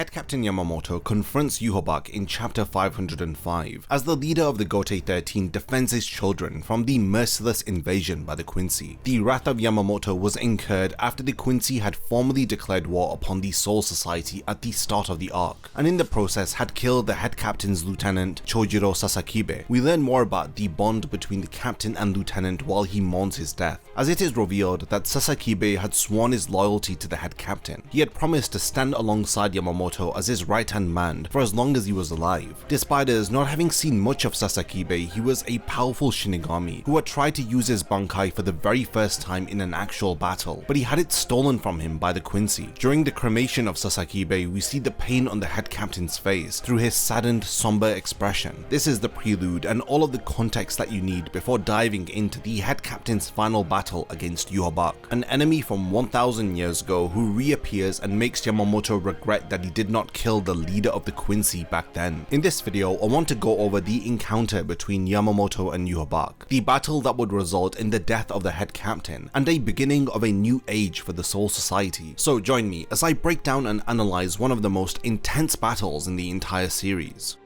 Head Captain Yamamoto confronts Yhwach in chapter 505 as the leader of the Gotei 13 defends his children from the merciless invasion by the Quincy. The wrath of Yamamoto was incurred after the Quincy had formally declared war upon the Soul Society at the start of the arc, and in the process had killed the head captain's lieutenant Chojiro Sasakibe. We learn more about the bond between the captain and lieutenant while he mourns his death, as it is revealed that Sasakibe had sworn his loyalty to the head captain. He had promised to stand alongside Yamamoto as his right-hand man for as long as he was alive. Despite us not having seen much of Sasakibe, he was a powerful shinigami who had tried to use his bankai for the very first time in an actual battle, but he had it stolen from him by the Quincy. During the cremation of Sasakibe, we see the pain on the head captain's face through his saddened, somber expression. This is the prelude and all of the context that you need before diving into the head captain's final battle against Yhwach, an enemy from 1000 years ago who reappears and makes Yamamoto regret that he did not kill the leader of the Quincy back then. In this video, I want to go over the encounter between Yamamoto and Yhwach, the battle that would result in the death of the head captain, and a beginning of a new age for the Soul Society. So join me as I break down and analyze one of the most intense battles in the entire series.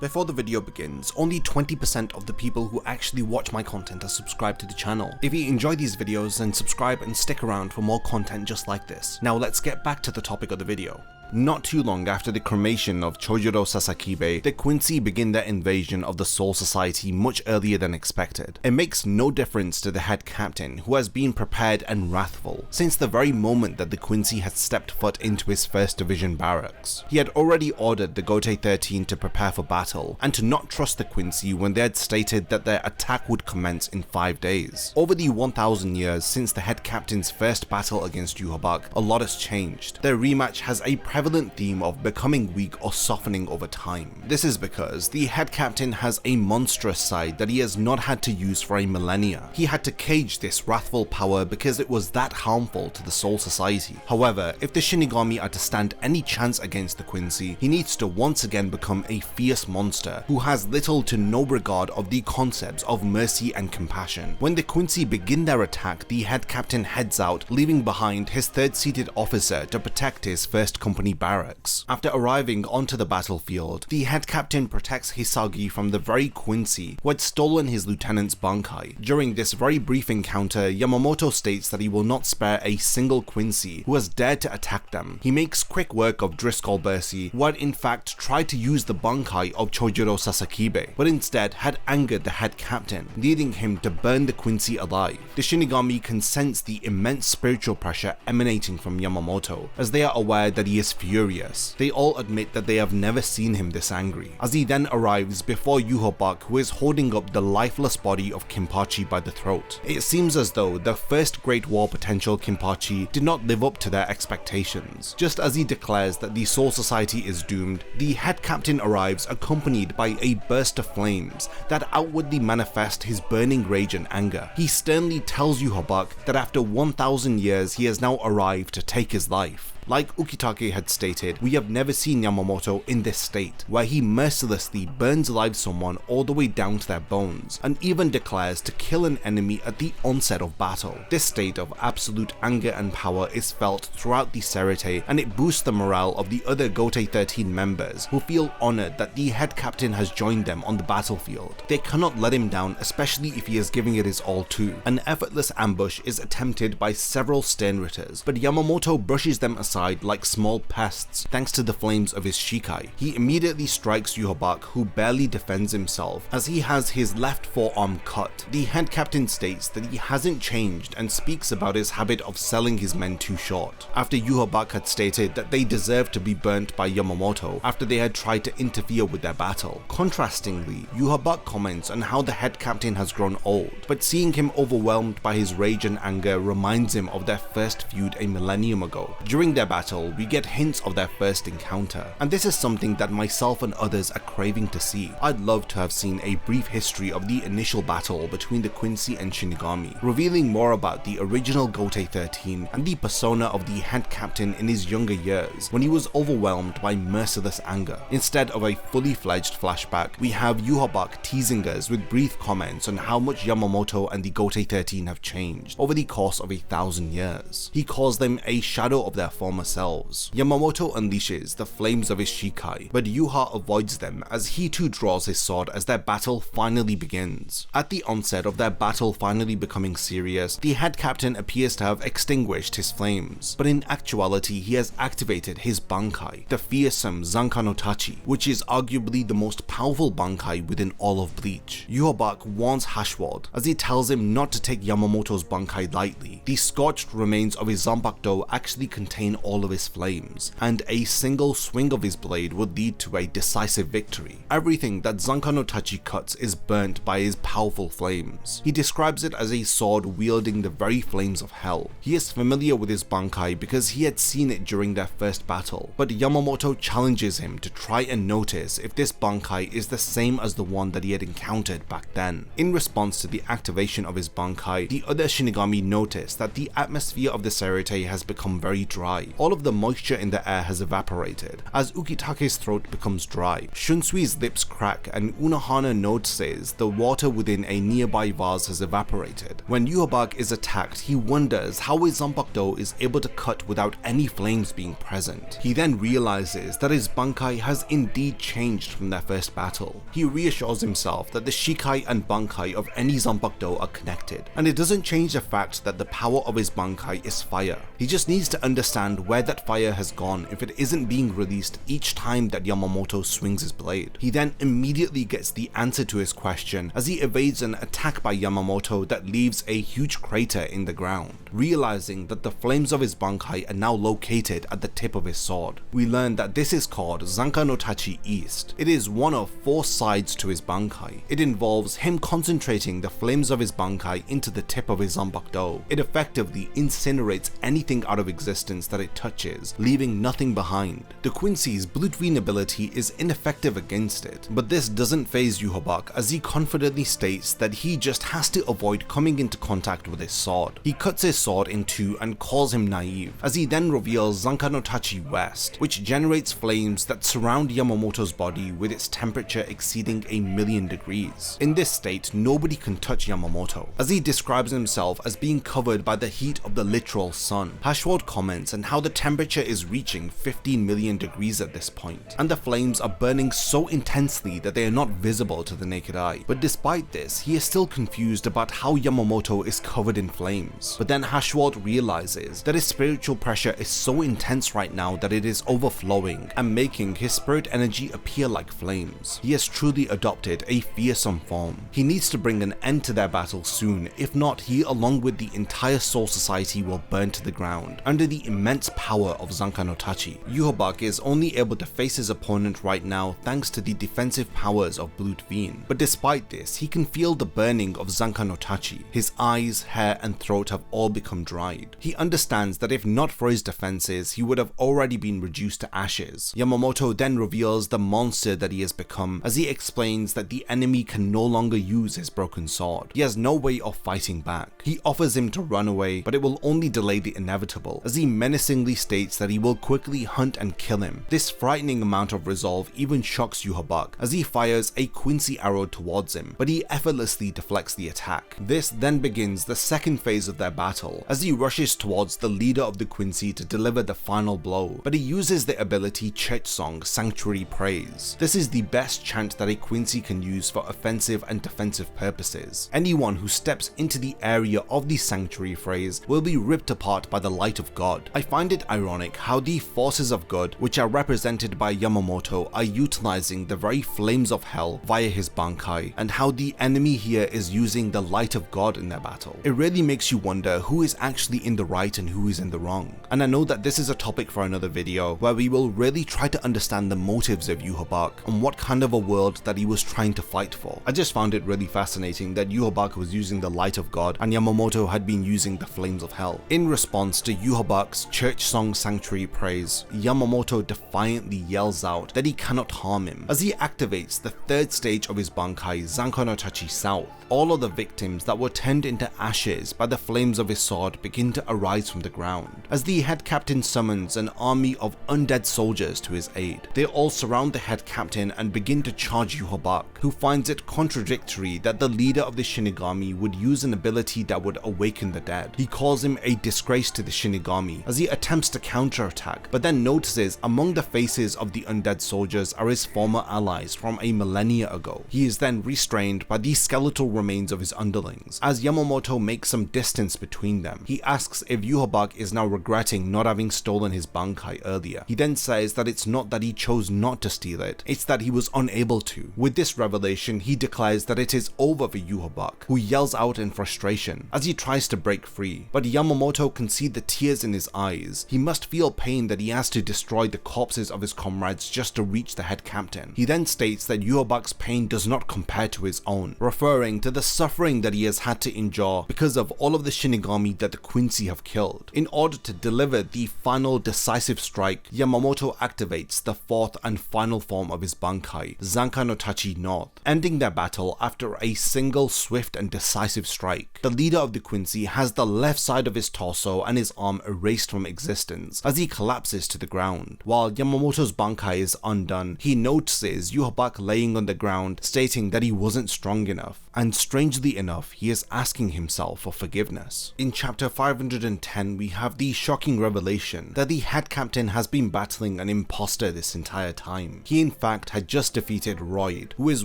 Before the video begins, only 20% of the people who actually watch my content are subscribed to the channel. If you enjoy these videos, then subscribe and stick around for more content just like this. Now let's get back to the topic of the video. Not too long after the cremation of Chojiro Sasakibe, the Quincy begin their invasion of the Soul Society much earlier than expected. It makes no difference to the head captain, who has been prepared and wrathful since the very moment that the Quincy had stepped foot into his 1st Division barracks. He had already ordered the Gotei 13 to prepare for battle and to not trust the Quincy when they had stated that their attack would commence in 5 days. Over the 1000 years since the head captain's first battle against Yhwach, a lot has changed. Their rematch has a prevalent theme of becoming weak or softening over time. This is because the head captain has a monstrous side that he has not had to use for a millennia. He had to cage this wrathful power because it was that harmful to the Soul Society. However, if the shinigami are to stand any chance against the Quincy, he needs to once again become a fierce monster who has little to no regard of the concepts of mercy and compassion. When the Quincy begin their attack, the head captain heads out, leaving behind his 3rd seated officer to protect his 1st company barracks. After arriving onto the battlefield, the head captain protects Hisagi from the very Quincy who had stolen his lieutenant's bankai. During this very brief encounter, Yamamoto states that he will not spare a single Quincy who has dared to attack them. He makes quick work of Driscoll Bursey, who had in fact tried to use the bankai of Chojiro Sasakibe, but instead had angered the head captain, leading him to burn the Quincy alive. The shinigami can sense the immense spiritual pressure emanating from Yamamoto, as they are aware that he is furious. They all admit that they have never seen him this angry, as he then arrives before Yhwach, who is holding up the lifeless body of Kinpachi by the throat. It seems as though the first Great War potential Kinpachi did not live up to their expectations. Just as he declares that the Soul Society is doomed, the head captain arrives accompanied by a burst of flames that outwardly manifest his burning rage and anger. He sternly tells Yhwach that after 1000 years he has now arrived to take his life. Like Ukitake had stated, we have never seen Yamamoto in this state, where he mercilessly burns alive someone all the way down to their bones, and even declares to kill an enemy at the onset of battle. This state of absolute anger and power is felt throughout the Serite, and it boosts the morale of the other Gotei 13 members, who feel honoured that the head captain has joined them on the battlefield. They cannot let him down, especially if he is giving it his all too. An effortless ambush is attempted by several Sternritters, but Yamamoto brushes them aside like small pests thanks to the flames of his shikai. He immediately strikes Yhwach, who barely defends himself as he has his left forearm cut. The head captain states that he hasn't changed and speaks about his habit of selling his men too short, after Yhwach had stated that they deserved to be burnt by Yamamoto after they had tried to interfere with their battle. Contrastingly, Yhwach comments on how the head captain has grown old, but seeing him overwhelmed by his rage and anger reminds him of their first feud a millennium ago. During their battle, we get hints of their first encounter, and this is something that myself and others are craving to see. I'd love to have seen a brief history of the initial battle between the Quincy and Shinigami, revealing more about the original Gotei 13 and the persona of the head captain in his younger years when he was overwhelmed by merciless anger. Instead of a fully fledged flashback, we have Yhwach teasing us with brief comments on how much Yamamoto and the Gotei 13 have changed over the course of 1,000 years. He calls them a shadow of their former selves. Yamamoto unleashes the flames of his Shikai, but Yhwach avoids them as he too draws his sword as their battle finally begins. At the onset of their battle finally becoming serious, the head captain appears to have extinguished his flames, but in actuality he has activated his bankai, the fearsome Zanka no Tachi, which is arguably the most powerful bankai within all of Bleach. Yhwach warns Yhwach as he tells him not to take Yamamoto's bankai lightly. The scorched remains of his Zanpakuto actually contain all of his flames, and a single swing of his blade would lead to a decisive victory. Everything that Zanka no Tachi cuts is burnt by his powerful flames. He describes it as a sword wielding the very flames of hell. He is familiar with his bankai because he had seen it during their first battle, but Yamamoto challenges him to try and notice if this bankai is the same as the one that he had encountered back then. In response to the activation of his bankai, the other Shinigami notice that the atmosphere of the Serite has become very dry. All of the moisture in the air has evaporated. As Ukitake's throat becomes dry, Shunsui's lips crack, and Unohana notices the water within a nearby vase has evaporated. When Yhwach is attacked, he wonders how his Zanpakuto is able to cut without any flames being present. He then realizes that his bankai has indeed changed from their first battle. He reassures himself that the Shikai and bankai of any Zanpakuto are connected, and it doesn't change the fact that the power of his bankai is fire. He just needs to understand where that fire has gone if it isn't being released each time that Yamamoto swings his blade. He then immediately gets the answer to his question as he evades an attack by Yamamoto that leaves a huge crater in the ground. Realizing that the flames of his bankai are now located at the tip of his sword, we learn that this is called Zanka no Tachi East. It is one of 4 sides to his bankai. It involves him concentrating the flames of his bankai into the tip of his Zanpakuto. It effectively incinerates anything out of existence that it touches, leaving nothing behind. The Quincy's Blood Vein ability is ineffective against it, but this doesn't faze Yhwach as he confidently states that he just has to avoid coming into contact with his sword. He cuts his sword in two and calls him naive, as he then reveals Zanka no Tachi West, which generates flames that surround Yamamoto's body with its temperature exceeding 1,000,000 degrees. In this state, nobody can touch Yamamoto, as he describes himself as being covered by the heat of the literal sun. Yhwach comments on how the temperature is reaching 15 million degrees at this point, and the flames are burning so intensely that they are not visible to the naked eye. But despite this, he is still confused about how Yamamoto is covered in flames. But then Yhwach realizes that his spiritual pressure is so intense right now that it is overflowing and making his spirit energy appear like flames. He has truly adopted a fearsome form. He needs to bring an end to their battle soon, if not, he along with the entire Soul Society will burn to the ground under the immense power of Zanka no Tachi. Yhwach is only able to face his opponent right now thanks to the defensive powers of Blood Vein, but despite this, he can feel the burning of Zanka no Tachi. His eyes, hair and throat have all become dried. He understands that if not for his defenses, he would have already been reduced to ashes. Yamamoto then reveals the monster that he has become as he explains that the enemy can no longer use his broken sword. He has no way of fighting back. He offers him to run away, but it will only delay the inevitable, as he menacingly states that he will quickly hunt and kill him. This frightening amount of resolve even shocks Yhwach as he fires a quincy arrow towards him, but he effortlessly deflects the attack. This then begins the second phase of their battle, as he rushes towards the leader of the Quincy to deliver the final blow, but he uses the ability church song Sanctuary Praise. This is the best chant that a Quincy can use for offensive and defensive purposes. Anyone who steps into the area of the sanctuary phrase will be ripped apart by the light of God. I find it ironic how the forces of good, which are represented by Yamamoto, are utilizing the very flames of hell via his bankai, and how the enemy here is using the light of God in their battle. It really makes you wonder who is actually in the right and who is in the wrong. And I know that this is a topic for another video where we will really try to understand the motives of Yhwach and what kind of a world that he was trying to fight for. I just found it really fascinating that Yhwach was using the light of God and Yamamoto had been using using the flames of hell. In response to Yhwach's church song Sanctuary praise, Yamamoto defiantly yells out that he cannot harm him as he activates the third stage of his bankai, Zankai no Tachi South. All of the victims that were turned into ashes by the flames of his sword begin to arise from the ground, as the head captain summons an army of undead soldiers to his aid. They all surround the head captain and begin to charge Yhwach, who finds it contradictory that the leader of the shinigami would use an ability that would awaken the dead. He calls him a disgrace to the shinigami as he attempts to counterattack, but then notices among the faces of the undead soldiers are his former allies from a millennia ago. He is then restrained by the skeletal remains of his underlings. As Yamamoto makes some distance between them, he asks if Yhwach is now regretting not having stolen his bankai earlier. He then says that it's not that he chose not to steal it, it's that he was unable to. With this revelation, he declares that it is over for Yhwach, who yells out in frustration as he tries to break free, but Yamamoto can see the tears in his eyes. He must feel pain that he has to destroy the corpses of his comrades just to reach the head captain. He then states that Yhwach's pain does not compare to his own, referring to the suffering that he has had to endure because of all of the shinigami that the Quincy have killed. In order to deliver the final decisive strike, Yamamoto activates the fourth and final form of his bankai, Zankai no Tachi North, ending their battle after a single swift and decisive strike. The leader of the Quincy has the left side of his torso and his arm erased from existence as he collapses to the ground. While Yamamoto's bankai is undone, he notices Yhwach laying on the ground, stating that he wasn't strong enough, and strangely enough, he is asking himself for forgiveness. In chapter 510, we have the shocking revelation that the head captain has been battling an imposter this entire time. He in fact had just defeated Royd, who is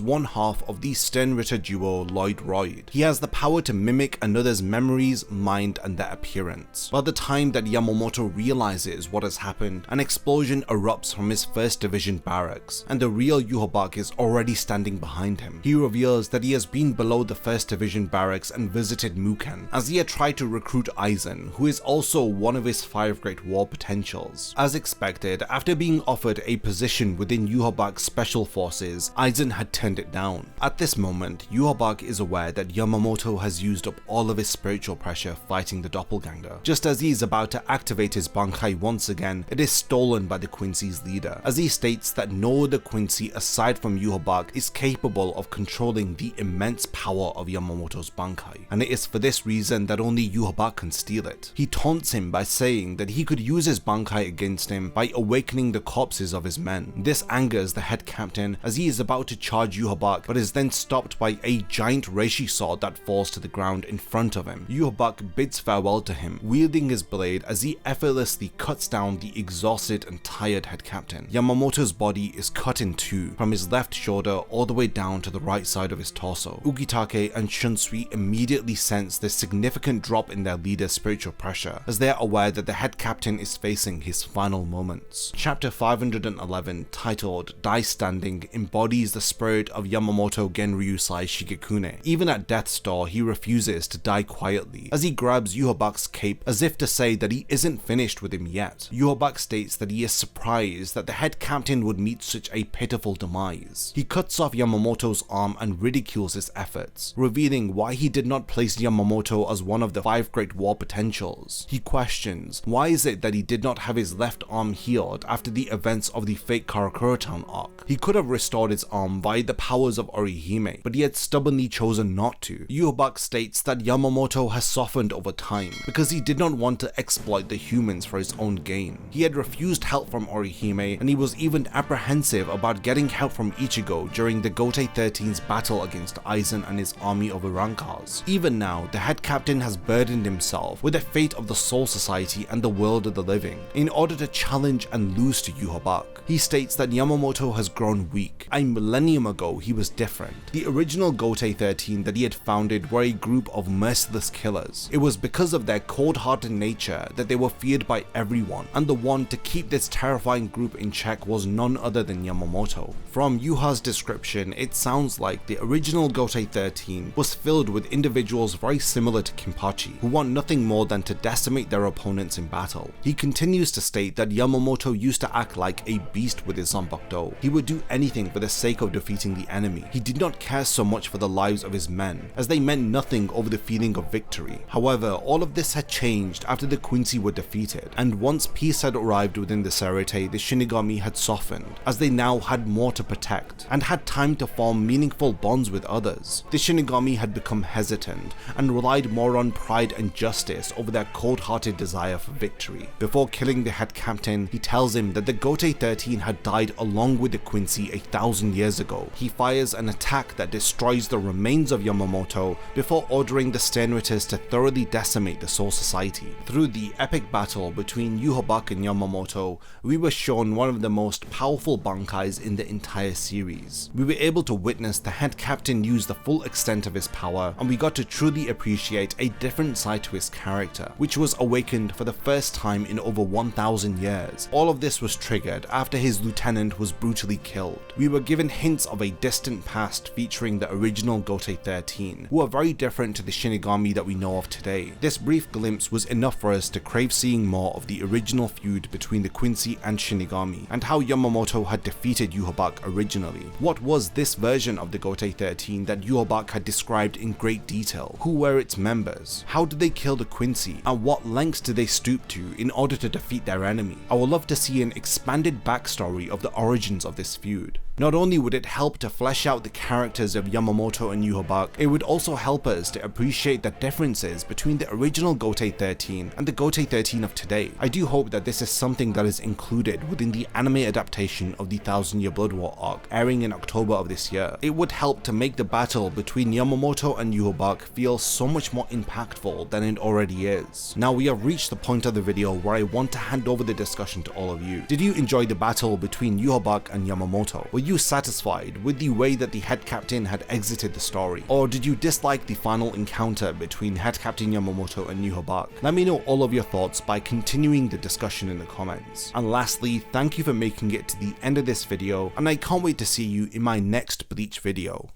one half of the Sternritter duo Lloyd-Royd. He has the power to mimic another's memories, mind, and their appearance. By the time that Yamamoto realizes what has happened, an explosion erupts from his 1st Division barracks, and the real Yhwach is already standing behind him. He reveals that he has been below the 1st Division barracks and visited Muken, as he had tried to recruit Aizen, who is also one of his 5 great war potentials. As expected, after being offered a position within Yhwach's special forces, Aizen had turned it down. At this moment, Yhwach is aware that Yamamoto has used up all of his spiritual pressure fighting the doppelganger. Just as he is about to activate his bankai once again, it is stolen by the Quincy's leader, as he states that no other Quincy aside from Yhwach is capable of controlling the immense power of Yamamoto's bankai, and it is for this reason that only Yhwach can steal it. He taunts him by saying that he could use his bankai against him by awakening the corpses of his men. This angers the head captain as he is about to charge Yhwach, but is then stopped by a giant reishi sword that falls to the ground in front of him. Yhwach bids farewell to him, wielding his blade as he effortlessly cuts down the exhausted and tired head captain. Yamamoto's body is cut in two, from his left shoulder all the way down to the right side of his torso. Ugitake and Shunsui immediately sense the significant drop in their leader's spiritual pressure, as they are aware that the head captain is facing his final moments. Chapter 511, titled Die Standing, embodies the spirit of Yamamoto Genryusai Shigekune. Even at death's door, he refuses to die quietly, as he grabs Yhwach's cape as if to say that he isn't finished with him yet. Yhwach states that he is surprised that the head captain would meet such a pitiful demise. He cuts off Yamamoto's arm and ridicules his efforts, revealing why he did not place Yamamoto as one of the 5 great war potentials. He questions why is it that he did not have his left arm healed after the events of the fake Karakura Town arc. He could have restored his arm via the powers of Orihime, but he had stubbornly chosen not to. Yhwach states that Yamamoto has softened over time because he did not want to exploit the humans for his own gain. He had refused help from Orihime, and he was even apprehensive about getting help from Ichigo during the Gotei 13's battle against Aizen and his army of Urankars. Even now, the head captain has burdened himself with the fate of the Soul Society and the world of the living in order to challenge and lose to Yhwach. He states that Yamamoto has grown weak. A millennium ago, he was different. The original Gotei 13 that he had founded were a group of merciless killers. It was because of their cold-hearted nature that they were feared by everyone, and the one to keep this terrifying group in check was none other than Yamamoto. From Yuha's description, it sounds like the original Gotei Gotei 13 was filled with individuals very similar to Kinpachi, who want nothing more than to decimate their opponents in battle. He continues to state that Yamamoto used to act like a beast with his Zanpakuto. He would do anything for the sake of defeating the enemy. He did not care so much for the lives of his men, as they meant nothing over the feeling of victory. However, all of this had changed after the Quincy were defeated, and once peace had arrived within the Serete, the Shinigami had softened, as they now had more to protect, and had time to form meaningful bonds with others. The Shinigami had become hesitant, and relied more on pride and justice over their cold-hearted desire for victory. Before killing the head captain, he tells him that the Gotei 13 had died along with the Quincy 1,000 years ago. He fires an attack that destroys the remains of Yamamoto before ordering the Steinritters to thoroughly decimate the Soul Society. Through the epic battle between Yhwach and Yamamoto, we were shown one of the most powerful bankais in the entire series. We were able to witness the head captain use the full extent of his power, and we got to truly appreciate a different side to his character, which was awakened for the first time in over 1,000 years. All of this was triggered after his lieutenant was brutally killed. We were given hints of a distant past featuring the original Gotei 13, who are very different to the Shinigami that we know of today. This brief glimpse was enough for us to crave seeing more of the original feud between the Quincy and Shinigami, and how Yamamoto had defeated Yhwach originally. What was this version of the Gotei 13 that Yhwach had described in great detail? Who were its members? How did they kill the Quincy? And what lengths did they stoop to in order to defeat their enemy? I would love to see an expanded backstory of the origins of this feud. Not only would it help to flesh out the characters of Yamamoto and Yhwach, it would also help us to appreciate the differences between the original Gotei 13 and the Gotei 13 of today. I do hope that this is something that is included within the anime adaptation of the 1,000-Year Blood War arc, airing in October of this year. It would help to make the battle between Yamamoto and Yhwach feel so much more impactful than it already is. Now we have reached the point of the video where I want to hand over the discussion to all of you. Did you enjoy the battle between Yhwach and Yamamoto? Were you satisfied with the way that the head captain had exited the story? Or did you dislike the final encounter between head captain Yamamoto and Yhwach? Let me know all of your thoughts by continuing the discussion in the comments. And lastly, thank you for making it to the end of this video, and I can't wait to see you in my next Bleach video.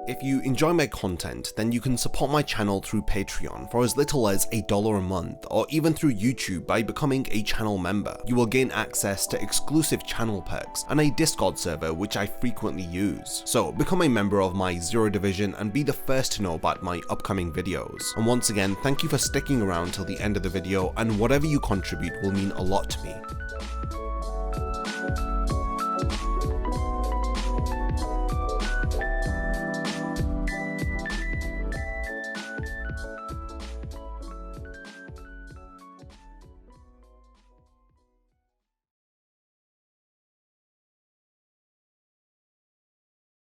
If you enjoy my content, then you can support my channel through Patreon for as little as $1 a month, or even through YouTube by becoming a channel member. You will gain access to exclusive channel perks and a Discord server which I frequently use. So become a member of my Zero Division and be the first to know about my upcoming videos. And once again, thank you for sticking around till the end of the video, and whatever you contribute will mean a lot to me.